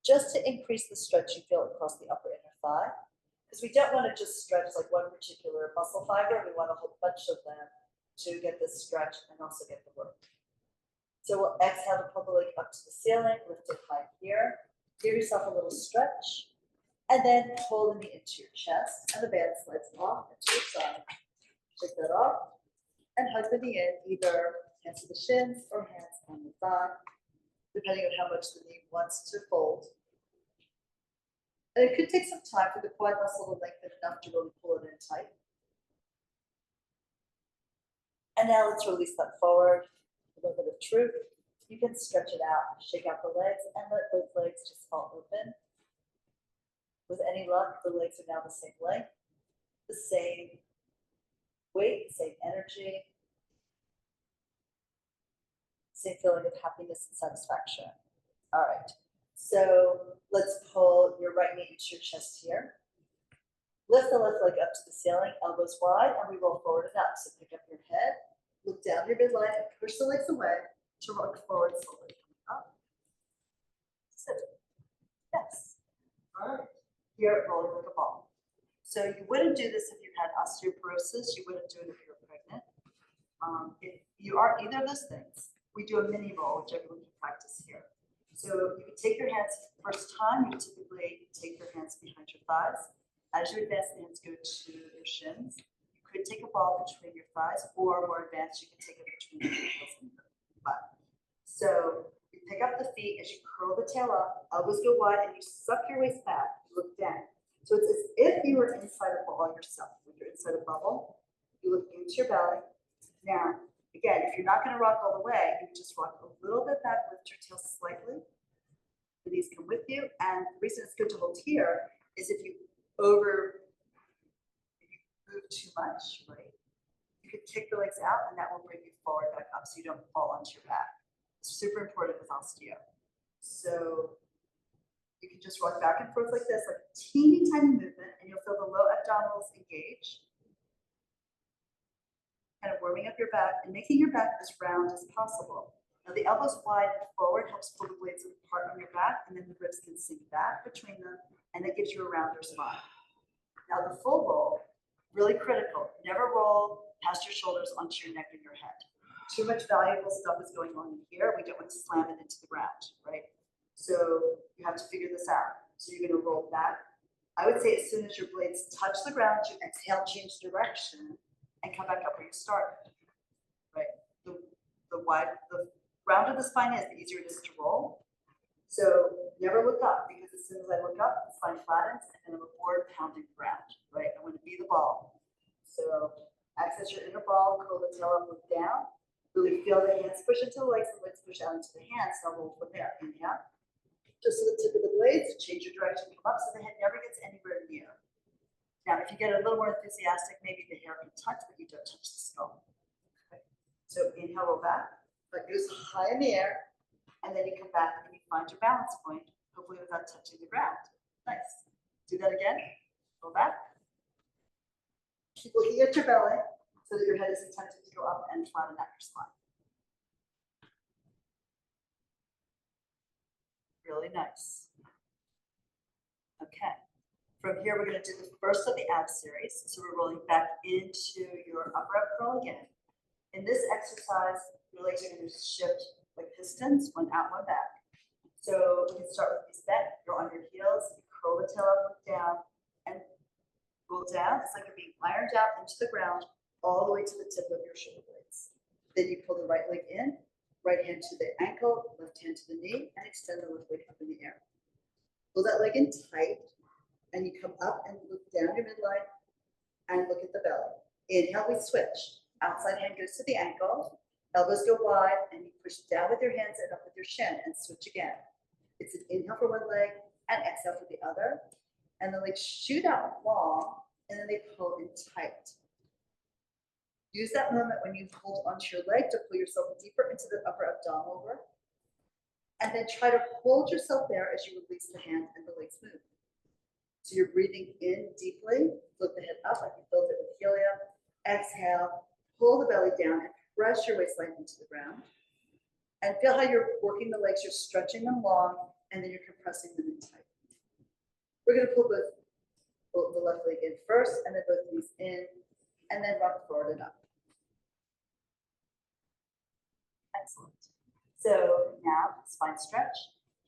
just to increase the stretch you feel across the upper inner thigh. Because we don't want to just stretch like one particular muscle fiber, we want a whole bunch of them to get this stretch and also get the work. So we'll exhale to pull the leg up to the ceiling, lift it high here, give yourself a little stretch, and then pull the knee into your chest, and the band slides off and to your side. Take that off, and hug the knee in, either hands to the shins or hands on the thigh, depending on how much the knee wants to fold. And it could take some time for the quad muscle to lengthen enough to really pull it in tight. And now let's release that forward. A little bit of truth. You can stretch it out, shake out the legs, and let both legs just fall open. With any luck, the legs are now the same length, the same weight, same energy, same feeling of happiness and satisfaction. All right. So let's pull your right knee into your chest here. Lift the left leg up to the ceiling, elbows wide, and we roll forward and up. So pick up your head, look down your midline, and push the legs away to rock forward slowly. Up. Sit. Yes. All right. Here, rolling like a ball. So you wouldn't do this if you had osteoporosis. You wouldn't do it if you were pregnant. If you are either of those things, we do a mini roll, which everyone can practice here. So you would take your hands, first time, you typically take your hands behind your thighs. As you advance, the hands go to your shins. You could take a ball between your thighs, or more advanced, you can take it between your heels and your butt. So you pick up the feet as you curl the tail up, elbows go wide, and you suck your waist back, look down. So it's as if you were inside a ball yourself. When you're inside a bubble, you look into your belly. Now, again, if you're not going to rock all the way, you just rock a little bit back, lift your tail slightly. The knees come with you. And the reason it's good to hold here is if you move too much, right? You could kick the legs out, and that will bring you forward back up so you don't fall onto your back. It's super important with osteo. So you can just rock back and forth like this, like a teeny tiny movement, and you'll feel the low abdominals engage. Kind of warming up your back and making your back as round as possible. Now the elbows wide and forward helps pull the blades apart on your back, and then the ribs can sink back between them, and that gives you a rounder spine. Now the full roll, really critical. Never roll past your shoulders onto your neck and your head. Too much valuable stuff is going on in here. We don't want to slam it into the ground, right? So you have to figure this out. So you're going to roll back. I would say as soon as your blades touch the ground, you exhale, change direction, and come back up where you started, right? The rounder the spine is, the easier it is to roll. So never look up, because as soon as I look up, the spine flattens, and then I'm a board pounding the ground, right? I want to be the ball. So access your inner ball, curl the tail up, look down. Really feel the hands push into the legs, and legs push out into the hands. Now roll from there. Inhale. Just to the tip of the blades, change your direction, come up, so the head never gets anywhere near. Now, if you get a little more enthusiastic, maybe the hair can touch, but you don't touch the skull. Okay. So inhale, roll back, but goes high in the air, and then you come back and you find your balance point, hopefully without touching the ground. Nice. Do that again. Roll back. Keep looking at your belly. so that your head is intended to go up and flatten out your spine. Really nice. Okay. From here, we're going to do the first of the ab series. So we're rolling back into your upper ab curl again. In this exercise, your legs are going to shift like pistons, one out, one back. So we can start with these bent. You're on your heels, you curl the tail up, look down, and roll down. It's like you're being ironed out into the ground all the way to the tip of your shoulder blades. Then you pull the right leg in, right hand to the ankle, left hand to the knee, and extend the left leg up in the air. Pull that leg in tight, and you come up and look down your midline and look at the belly. Inhale, we switch. Outside hand goes to the ankle, elbows go wide, and you push down with your hands and up with your shin and switch again. It's an inhale for one leg and exhale for the other. And the legs shoot out long, and then they pull in tight. Use that moment when you hold onto your leg to pull yourself deeper into the upper abdominal work. And then try to hold yourself there as you release the hand and the legs move. So you're breathing in deeply, flip the head up like you filled it with helium. Exhale, pull the belly down and press your waistline into the ground. And feel how you're working the legs, you're stretching them long, and then you're compressing them in tight. We're going to pull the left leg in first, and then both knees in, and then rock forward and up. Excellent. So now, spine stretch.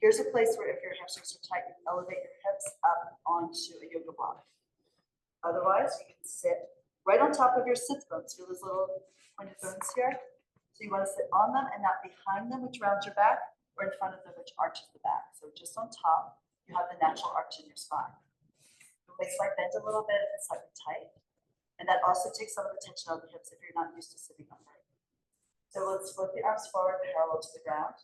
Here's a place where if your hamstrings are tight, you can elevate your hips up onto a yoga block. Otherwise, you can sit right on top of your sit bones. Feel those little pointed bones here? So you want to sit on them and not behind them, which rounds your back, or in front of them, which arches the back. So just on top, you have the natural arch in your spine. The waistline bend a little bit if it's slightly tight. And that also takes some of the tension out of the hips if you're not used to sitting upright. So let's flip the arms forward parallel to the ground.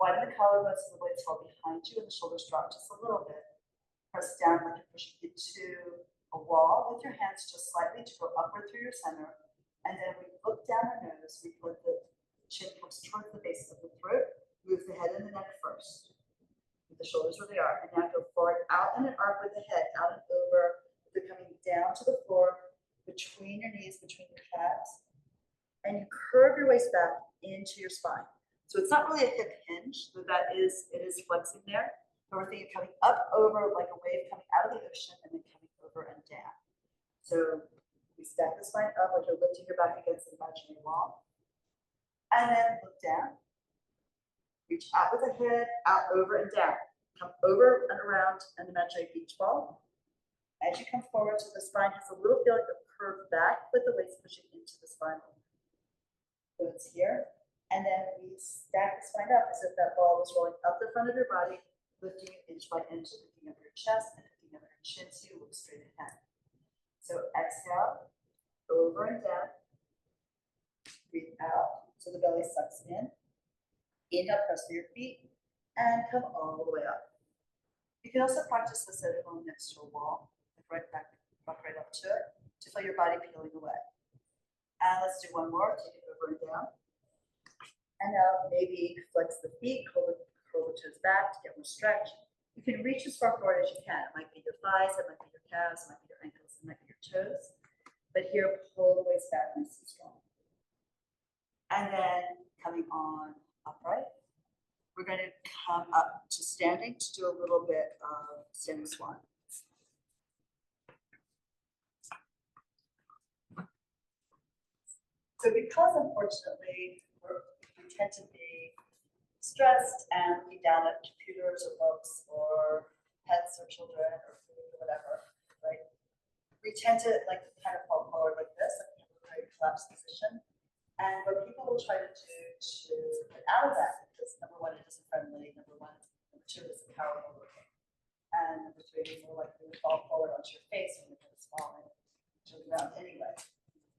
Widen the collarbones so the blades fall behind you and the shoulders drop just a little bit. Press down like you're pushing into a wall with your hands just slightly to go upward through your center. And then we look down our nose, we put the chin comes towards the base of the throat, move the head and the neck first. With the shoulders where they are. And now go forward, out in an arc with the head, out and over. You're coming down to the floor, between your knees, between your calves. And you curve your waist back into your spine. So it's not really a hip hinge, but it is flexing there. But we're thinking coming up over like a wave coming out of the ocean and then coming over and down. So we stack the spine up like you're lifting your back against an imaginary wall. And then look down. Reach out with the head, out, over, and down. Come over and around an imaginary beach ball. As you come forward, so the spine has a little feeling of curve back with the waist pushing into the spinal. So it's here. And then we stack the spine up as if that ball was rolling up the front of your body, lifting it inch by inch, lifting up your chest and lifting up your chin so you look straight ahead. So exhale, over and down. Breathe out so the belly sucks in. Inhale, press through your feet, and come all the way up. You can also practice this at home next to a wall, like right back, rock right up to it, to feel your body peeling away. And let's do one more, take it over and down. And now maybe flex the feet, curl the toes back to get more stretch. You can reach as far forward as you can. It might be your thighs, it might be your calves, it might be your ankles, it might be your toes. But here, pull the waist back nice and strong. And then coming on upright, we're going to come up to standing to do a little bit of standing swan. So because unfortunately we tend to be stressed and looking down at computers or books or pets or children or food or whatever, right? We tend to like kind of fall forward like this, like a very collapsed position. And what people will try to do to get out of that, because number one, it isn't friendly, number two, it's powerful looking. And number three, you're more likely to fall forward onto your face when you're really small and to the ground anyway.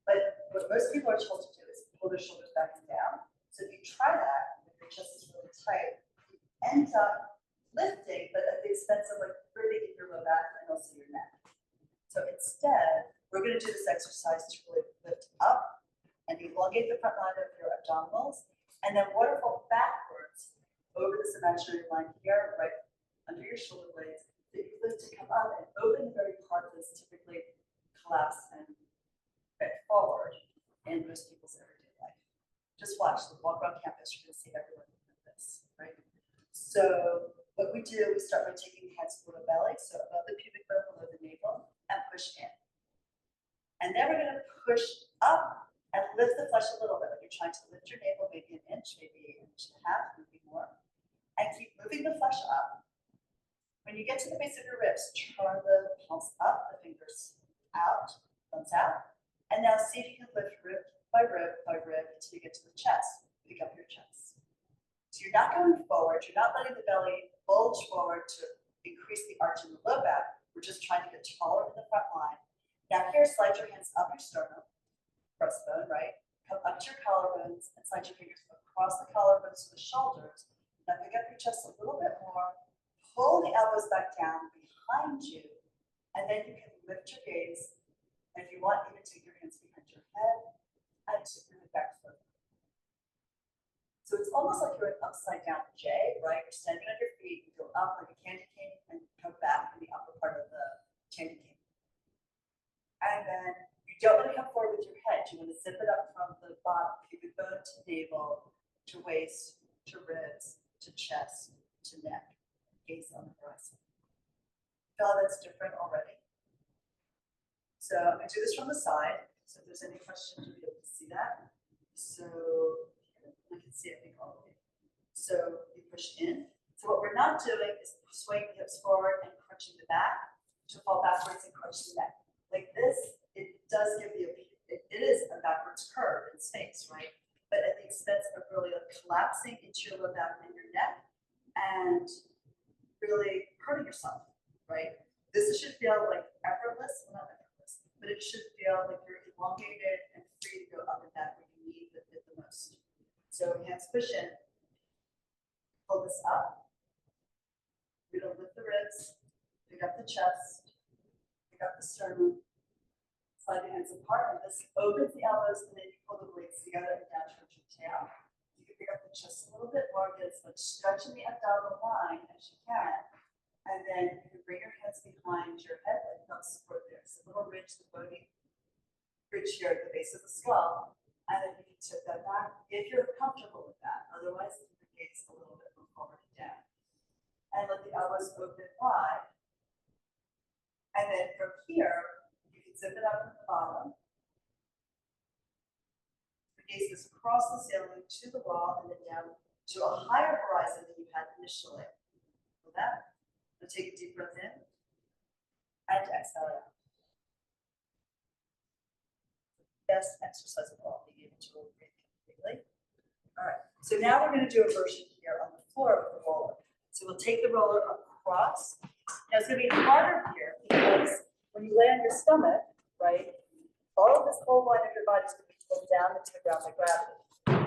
But what most people are told to do is pull their shoulders back and down. So if you try that, if your chest is really tight, you end up lifting, but at the expense of like hurting your low back and also your neck. So instead, we're going to do this exercise to really lift up and elongate the front line of your abdominals, and then waterfall backwards over this imaginary line here, right under your shoulder blades. So you lift to come up and open the very part that's typically collapsed and fit forward in most people's everyday life. Just watch, walk around campus, you're gonna see everyone doing this, right? So what we do, we start by taking the head below the belly, so above the pubic bone, below the navel, and push in. And then we're gonna push up and lift the flesh a little bit. Like you're trying to lift your navel, maybe an inch, maybe an inch and a half, maybe more. And keep moving the flesh up. When you get to the base of your ribs, turn the palms up, the fingers out, thumbs out. And now see if you can lift rib by rib by rib until you get to the chest. Pick up your chest. So you're not going forward, you're not letting the belly bulge forward to increase the arch in the low back. We're just trying to get taller in the front line. Now here, slide your hands up your sternum, breastbone, right? Come up to your collarbones and slide your fingers across the collarbones to the shoulders. Now pick up your chest a little bit more, pull the elbows back down behind you, and then you can lift your gaze. And if you want, even take your hands behind your head and bring it back further. So it's almost like you're an upside down J, right? You're standing on your feet, you go up like a candy cane and come back in the upper part of the candy cane. And then you don't want to come forward with your head. You want to zip it up from the bottom, pubic bone to navel, to waist, to ribs, to chest, to neck. Gaze on the horizon. Feel how that's different already? So I'm going to do this from the side. So if there's any questions, you'll be able to see that. So I can see it all the way. So you push in. So what we're not doing is swaying the hips forward and crunching the back to fall backwards and crunch the neck. Like this, it does give you, it is a backwards curve in space, right? But at the expense of really like collapsing into your low back and your neck and really hurting yourself, right? This should feel like effortless, well, not effortless, but it should feel like you're elongated and free to go up and back when you need it the most. So hands push in, pull this up. You're gonna lift the ribs, pick up the chest, pick up the sternum, slide the hands apart, and this opens the elbows, and then you pull the blades together and down towards your tail. You can pick up the chest a little bit more, get as much stretch in the abdominal line as you can, and then you can bring your hands behind your head, like help support there. So a little ridge, the bony ridge here at the base of the skull, and then you can tip that back if you're comfortable with that. Otherwise, keep the gaze a little bit from forward and down. And let the elbows open wide. And then from here, you can zip it up at the bottom. The gaze is across the ceiling to the wall and then down to a higher horizon than you had initially. With that, now take a deep breath in and exhale out. Best exercise of all, being able to breathe completely. All right, so now we're going to do a version here on the floor of the roller. So we'll take the roller across. Now it's going to be harder here because when you lay on your stomach, right, all of this whole line of your body is going to be pulled down into the ground by gravity.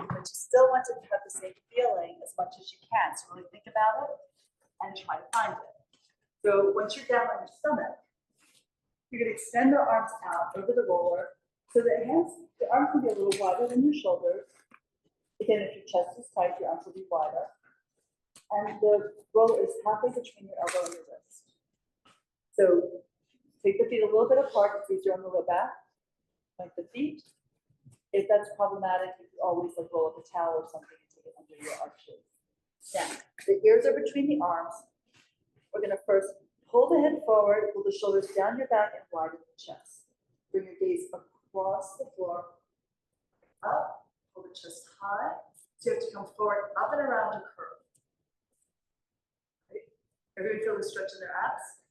But you still want to have the same feeling as much as you can. So really think about it and try to find it. So once you're down on your stomach, you're going to extend the arms out over the roller so the arms can be a little wider than your shoulders. Again, if your chest is tight, your arms will be wider. And the roller is halfway between your elbow and your wrist. So take the feet a little bit apart. It's easier on the low back, like the feet. If that's problematic, you can always like roll up a towel or something and take it under your arches. Now, the ears are between the arms. We're going to first pull the head forward, pull the shoulders down your back and widen the chest. Bring your gaze across the floor, up, pull the chest high. So you have to come forward, up and around a curve. Right? Everyone feel the stretch in their abs?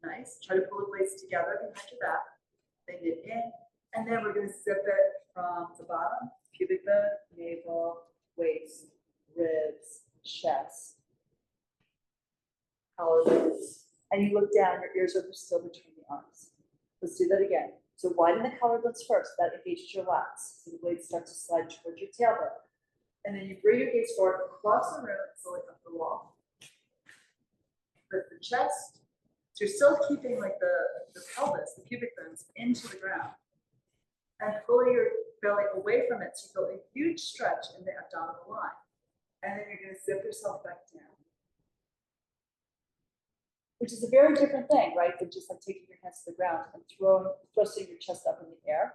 Nice. Try to pull the blades together behind your back. Bend it in. And then we're going to zip it from the bottom, pubic bone, navel, waist, ribs, chest, collarbones. And you look down, your ears are still between the arms. Let's do that again. So widen the collarbones first. That engages your lats. So the blades start to slide towards your tailbone. And then you bring your gaze forward across the room, slowly up the wall. Lift the chest. So you're still keeping like the pelvis, the pubic bones, into the ground. And pull your belly away from it so you feel a huge stretch in the abdominal line. And then you're going to zip yourself back down. Which is a very different thing, right, than just like taking your hands to the ground and thrusting your chest up in the air.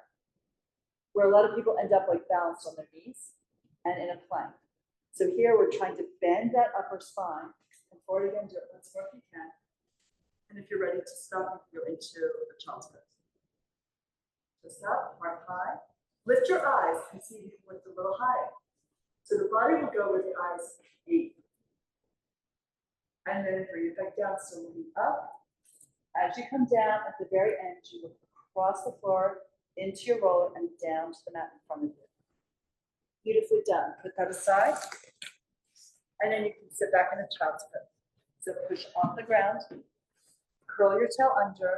where a lot of people end up like balanced on their knees and in a plank. So here we're trying to bend that upper spine. Come forward again, do it once more if you can. And if you're ready to stop, you can go into a child's pose. So stop, heart high. Lift your eyes and see if you can lift a little higher. So the body will go where the eyes meet. And then bring it back down, so moving up. As you come down at the very end, you look across the floor into your roller and down to the mat in front of you. Beautifully done. Put that aside. And then you can sit back in a child's pose. So push off the ground, curl your tail under.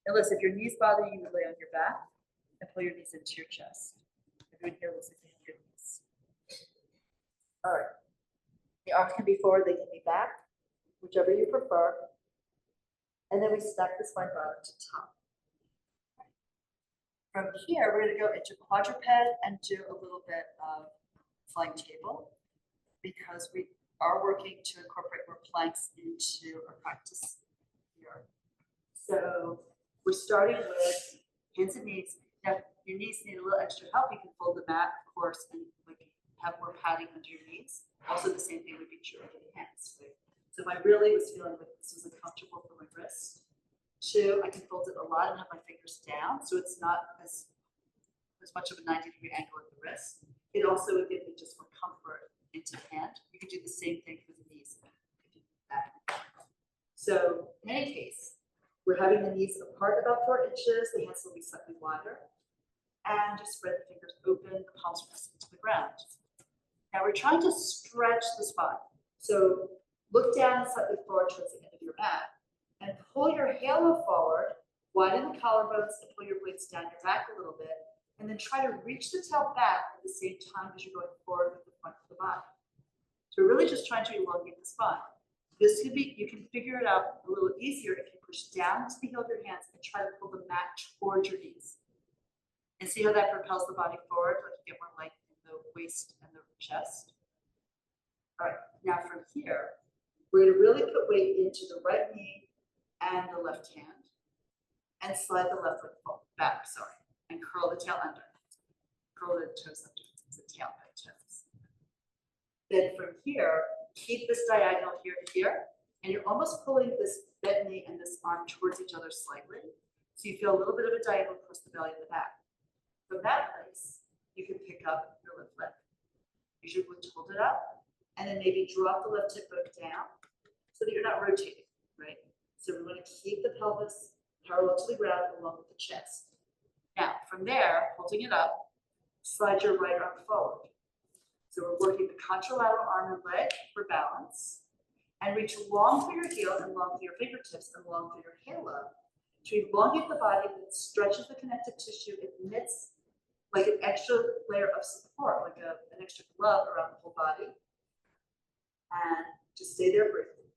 And listen, if your knees bother you, you would lay on your back and pull your knees into your chest. Everyone here looks like they have your knees. All right. The arms can be forward, they can be back, whichever you prefer. And then we stack the spine bottom to top. From here, we're going to go into quadruped and do a little bit of flying table because we are working to incorporate more planks into our practice here. So we're starting with hands and knees. Now, your knees need a little extra help. You can fold the mat, of course, and like have more padding under your knees. Also, the same thing would be true for the hands. Right? So if I really was feeling like this was uncomfortable for my wrist, two, I can fold it a lot and have my fingers down, so it's not as much of a 90-degree angle at the wrist. It also would give me just more comfort into the hand. You could do the same thing for the knees if you do that. So in any case, we're having the knees apart about 4 inches, the hands will be slightly wider, and just spread the fingers open, the palms press into the ground. Now we're trying to stretch the spine. So look down slightly forward towards the end of your mat and pull your halo forward, widen the collarbones and pull your weights down your back a little bit, and then try to reach the tail back at the same time as you're going forward with the front of the body. So we're really just trying to elongate the spine. This could be, you can figure it out a little easier if you push down to the heel of your hands and try to pull the mat towards your knees. And see how that propels the body forward, like you get more length in the waist and the chest. All right, now from here, we're going to really put weight into the right knee and the left hand, and slide the left foot back, and curl the tail under. Curl the toes under, it's a tail by toes. Then from here, keep this diagonal here to here, and you're almost pulling this bent knee and this arm towards each other slightly, so you feel a little bit of a diagonal across the belly and the back. From that place, you can pick up your left leg. Use your glute to hold it up, and then maybe drop the left hip bone down so that you're not rotating, right? So we want to keep the pelvis parallel to the ground along with the chest. Now, from there, holding it up, slide your right arm forward. So we're working the contralateral arm and leg for balance, and reach long through your heel and long through your fingertips and long through your halo to elongate the body that stretches the connective tissue. It knits like an extra layer of support, like an extra glove around the whole body. And just stay there briefly.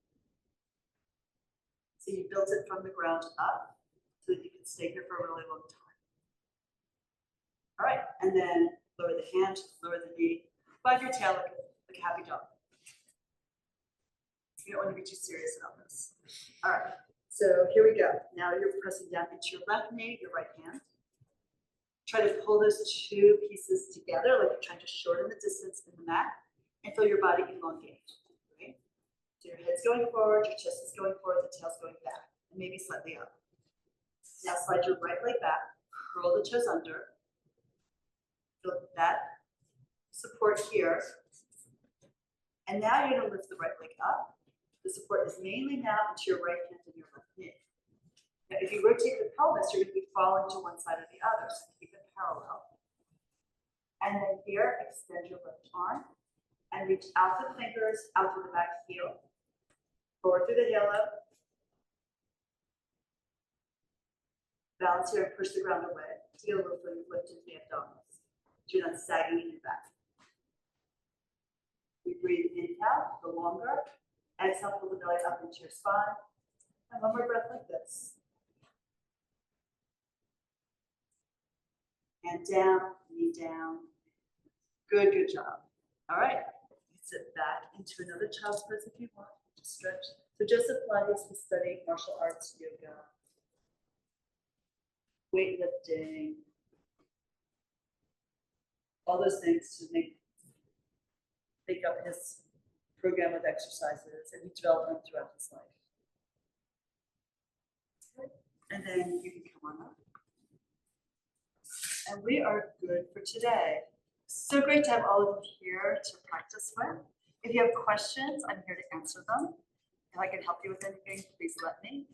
So you built it from the ground up so that you can stay here for a really long time. All right, and then lower the hand, lower the knee, wag your tail like a happy dog. You don't want to be too serious about this. All right, so here we go. Now you're pressing down into your left knee, your right hand. Try to pull those two pieces together, like you're trying to shorten the distance in the mat, and feel your body elongate. Right? So your head's going forward, your chest is going forward, the tail's going back, and maybe slightly up. Now slide your right leg back, curl the toes under. Feel that support here. And now you're going to lift the right leg up. The support is mainly now into your right hand and your left knee. Now, if you rotate the pelvis, you're going to be falling to one side or the other, so keep it parallel. And then here, extend your left arm and reach out the fingers, out to the back heel, forward through the halo. Balance here and push the ground away to get a little bit of lift into the abdominals. So you're not sagging in your back. We breathe inhale, go longer. Exhale, pull the belly up into your spine. And one more breath like this. And down, knee down. Good, good job. All right. Sit back into another child's pose if you want. Just stretch. So Joseph Pilates was studying martial arts, yoga, weightlifting, all those things to make up his program of exercises, and he developed them throughout his life. And then you can come on up. And we are good for today. So great to have all of you here to practice with. If you have questions, I'm here to answer them. If I can help you with anything, please let me.